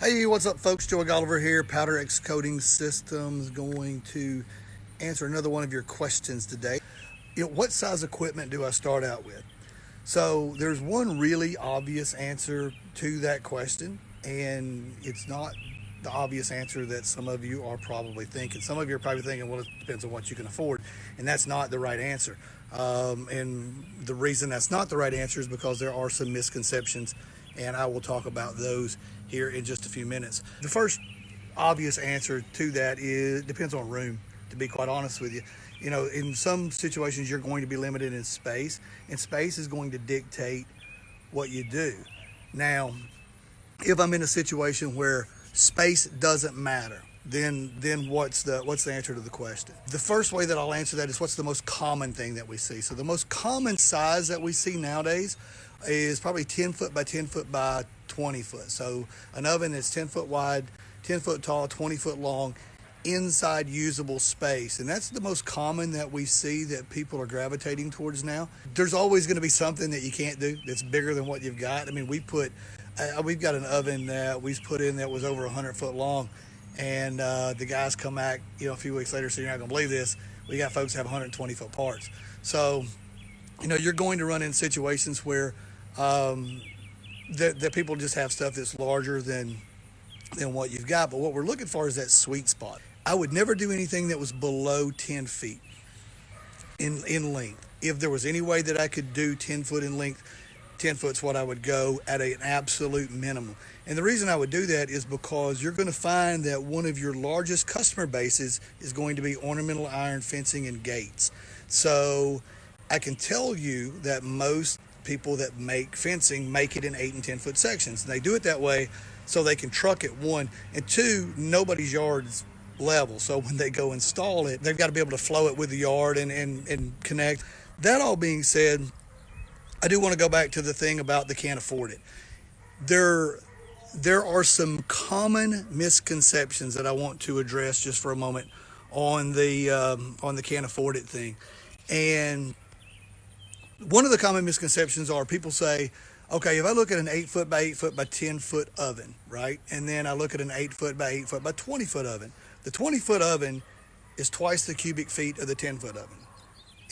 Hey, what's up, folks? Joey Golliver here, Powder X Coating Systems, going to answer another one of your questions today. What size equipment do I start out with? So there's one really obvious answer to that question, and it's not the obvious answer that some of you are probably thinking. Some of you are probably thinking, well, it depends on what you can afford, and that's not the right answer. And the reason that's not the right answer is because there are some misconceptions, and I will talk about those here in just a few minutes. The first obvious answer to that is it depends on room, to be quite honest with you. In some situations, you're going to be limited in space, and space is going to dictate what you do. Now, if I'm in a situation where space doesn't matter, then what's the answer to the question? The first way that I'll answer that is, what's the most common thing that we see? So the most common size that we see nowadays is probably 10 foot by 10 foot by 20 foot. So an oven that's 10 foot wide, 10 foot tall, 20 foot long, inside usable space. And that's the most common that we see that people are gravitating towards now. There's always going to be something that you can't do that's bigger than what you've got. I mean, we've got an oven that we've put in that was over 100 foot long, and the guys come back, a few weeks later, so you're not going to believe this. We got folks that have 120 foot parts. So, you're going to run in situations where that people just have stuff that's larger than what you've got. But what we're looking for is that sweet spot. I would never do anything that was below 10 feet in length. If there was any way that I could do 10 foot in length, 10 foot's what I would go at an absolute minimum. And the reason I would do that is because you're going to find that one of your largest customer bases is going to be ornamental iron fencing and gates. So I can tell you that most people that make fencing make it in 8 and 10 foot sections. And they do it that way so they can truck it, one, and two, nobody's yard's level. So when they go install it, they've got to be able to flow it with the yard and connect. That all being said, I do want to go back to the thing about the can't afford it. There are some common misconceptions that I want to address just for a moment on the can't afford it thing. And one of the common misconceptions are, people say, okay, if I look at an 8 foot by 8 foot by 10 foot oven, right? And then I look at an 8 foot by 8 foot by 20 foot oven. The 20 foot oven is twice the cubic feet of the 10 foot oven.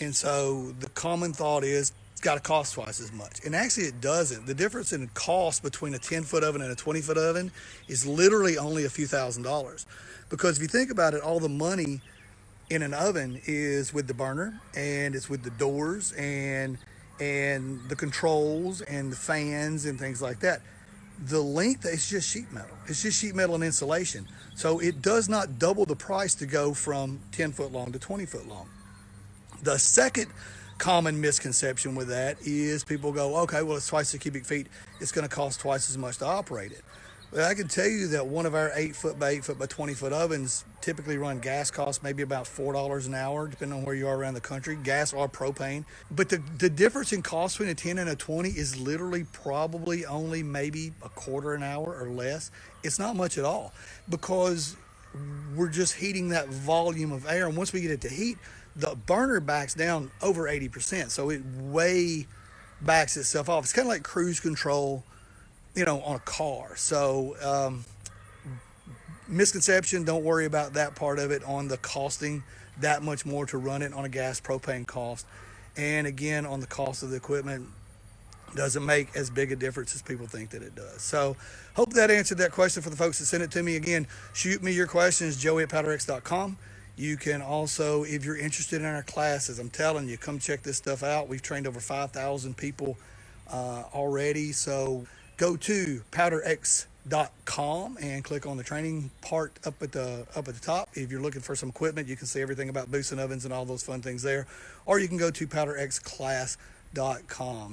And so the common thought is it's got to cost twice as much. And actually it doesn't. The difference in cost between a 10 foot oven and a 20 foot oven is literally only a few $1,000s. Because if you think about it, all the money in an oven is with the burner, and it's with the doors and the controls and the fans and things like that. The length is just sheet metal. It's just sheet metal and insulation. So it does not double the price to go from 10 foot long to 20 foot long. The second common misconception with that is people go, okay, well, it's twice the cubic feet, it's going to cost twice as much to operate it. But I can tell you that one of our 8 foot by 8 foot by 20 foot ovens typically run gas costs maybe about $4 an hour, depending on where you are around the country, gas or propane. But the difference in cost between a 10 and a 20 is literally probably only maybe a quarter an hour or less. It's not much at all, because we're just heating that volume of air. And once we get it to heat, the burner backs down over 80%. So it way backs itself off. It's kind of like cruise control, on a car. So misconception, don't worry about that part of it on the costing that much more to run it on a gas propane cost. And again, on the cost of the equipment, doesn't make as big a difference as people think that it does. So hope that answered that question for the folks that sent it to me. Again, shoot me your questions, joey@powderx.com. You can also, if you're interested in our classes, I'm telling you, come check this stuff out. We've trained over 5,000 people already. So go to powderx.com and click on the training part up at the top. If you're looking for some equipment, you can see everything about boosts and ovens and all those fun things there. Or you can go to powderxclass.com.